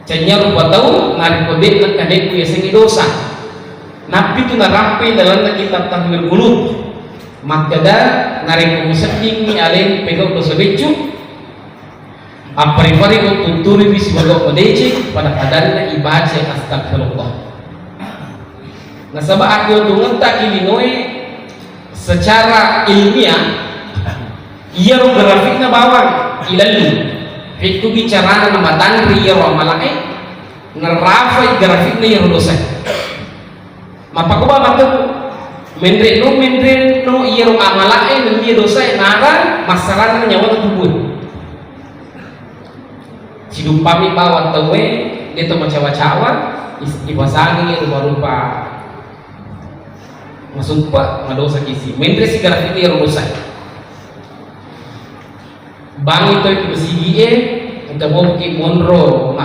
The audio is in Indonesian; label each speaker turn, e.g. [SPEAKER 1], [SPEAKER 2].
[SPEAKER 1] Canya rupa tahu ngari kode nak kadek ku yaseng dosa. Napi tu narampe dalam kitab tahmir gulut. Maka dah ngari ku setting ni alen pegau dosa becu. Apari-pari ku tunturi bis bagau kodece pada kadarnya ibadah astagfirullah. Nasabah aku tu ngentak ilinoe secara ilmiah ia ro grafikna bawang ilalu. Itu bicara nama tangri ya malai ngerafai grafik ni yang dosa. Mapa ko ba matu mendre no iya ro amalai dan dia dosa nara masalah nyawa tubuh. Sidum pami bawat tawe dia tu macawa-cawa ibasangi rupa-rupa masumpa madosa kisi. Mendre si grafik ni yang dosa. Bang itu bersigi untuk mau ki monro